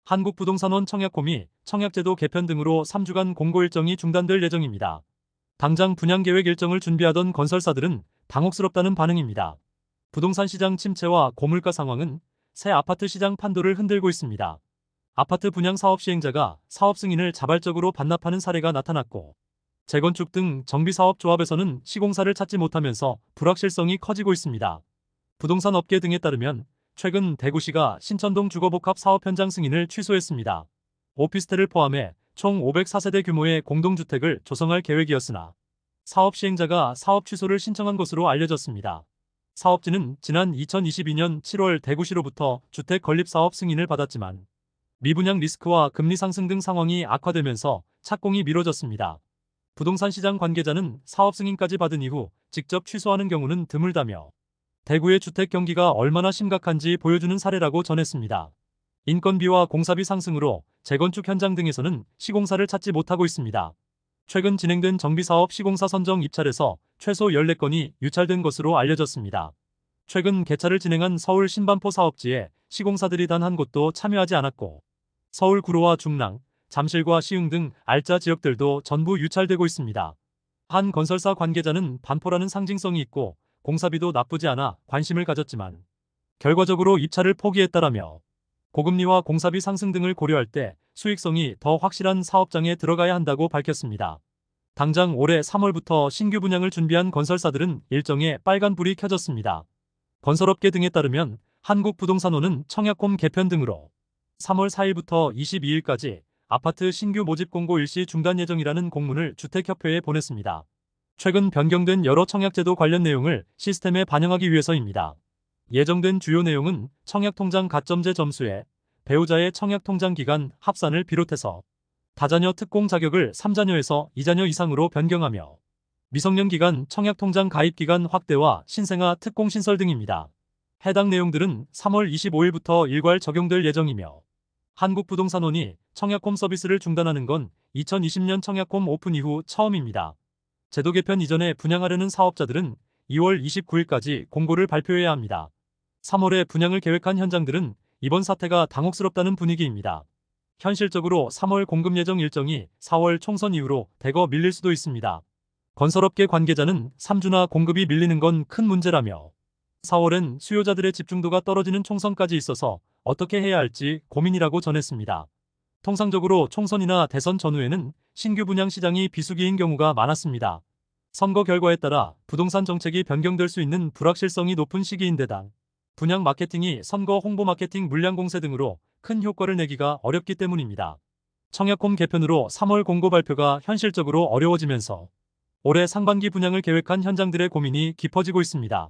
한국부동산원 청약홈이 청약제도 개편 등으로 3주간 공고 일정이 중단될 예정입니다. 당장 분양계획 일정을 준비하던 건설사들은 당혹스럽다는 반응입니다. 부동산 시장 침체와 고물가 상황은 새 아파트 시장 판도를 흔들고 있습니다. 아파트 분양 사업 시행자가 사업 승인을 자발적으로 반납하는 사례가 나타났고, 재건축 등 정비사업조합에서는 시공사를 찾지 못하면서 불확실성이 커지고 있습니다. 부동산 업계 등에 따르면 최근 대구시가 신천동 주거복합 사업 현장 승인을 취소했습니다. 오피스텔을 포함해 총 504세대 규모의 공동주택을 조성할 계획이었으나 사업 시행자가 사업 취소를 신청한 것으로 알려졌습니다. 사업지는 지난 2022년 7월 대구시로부터 주택 건립사업 승인을 받았지만 미분양 리스크와 금리 상승 등 상황이 악화되면서 착공이 미뤄졌습니다. 부동산 시장 관계자는 사업 승인까지 받은 이후 직접 취소하는 경우는 드물다며 대구의 주택 경기가 얼마나 심각한지 보여주는 사례라고 전했습니다. 인건비와 공사비 상승으로 재건축 현장 등에서는 시공사를 찾지 못하고 있습니다. 최근 진행된 정비사업 시공사 선정 입찰에서 최소 14건이 유찰된 것으로 알려졌습니다. 최근 개찰을 진행한 서울 신반포 사업지에 시공사들이 단 한 곳도 참여하지 않았고, 서울 구로와 중랑, 잠실과 시흥 등 알짜 지역들도 전부 유찰되고 있습니다. 한 건설사 관계자는 반포라는 상징성이 있고 공사비도 나쁘지 않아 관심을 가졌지만 결과적으로 입찰을 포기했다라며 고금리와 공사비 상승 등을 고려할 때 수익성이 더 확실한 사업장에 들어가야 한다고 밝혔습니다. 당장 올해 3월부터 신규 분양을 준비한 건설사들은 일정에 빨간불이 켜졌습니다. 건설업계 등에 따르면 한국부동산원은 청약홈 개편 등으로 3월 4일부터 22일까지 아파트 신규 모집 공고 일시 중단 예정이라는 공문을 주택협회에 보냈습니다. 최근 변경된 여러 청약제도 관련 내용을 시스템에 반영하기 위해서입니다. 예정된 주요 내용은 청약통장 가점제 점수에 배우자의 청약통장 기간 합산을 비롯해서 다자녀 특공 자격을 3자녀에서 2자녀 이상으로 변경하며 미성년 기간 청약통장 가입 기간 확대와 신생아 특공 신설 등입니다. 해당 내용들은 3월 25일부터 일괄 적용될 예정이며 한국부동산원이 청약홈 서비스를 중단하는 건 2020년 청약홈 오픈 이후 처음입니다. 제도 개편 이전에 분양하려는 사업자들은 2월 29일까지 공고를 발표해야 합니다. 3월에 분양을 계획한 현장들은 이번 사태가 당혹스럽다는 분위기입니다. 현실적으로 3월 공급 예정 일정이 4월 총선 이후로 대거 밀릴 수도 있습니다. 건설업계 관계자는 3주나 공급이 밀리는 건 큰 문제라며 4월엔 수요자들의 집중도가 떨어지는 총선까지 있어서 어떻게 해야 할지 고민이라고 전했습니다. 통상적으로 총선이나 대선 전후에는 신규 분양 시장이 비수기인 경우가 많았습니다. 선거 결과에 따라 부동산 정책이 변경될 수 있는 불확실성이 높은 시기인데다 분양 마케팅이 선거 홍보 마케팅 물량 공세 등으로 큰 효과를 내기가 어렵기 때문입니다. 청약홈 개편으로 3월 공고 발표가 현실적으로 어려워지면서 올해 상반기 분양을 계획한 현장들의 고민이 깊어지고 있습니다.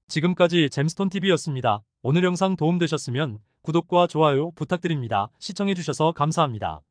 지금까지 잼스톤TV였습니다. 오늘 영상 도움되셨으면 구독과 좋아요 부탁드립니다. 시청해주셔서 감사합니다.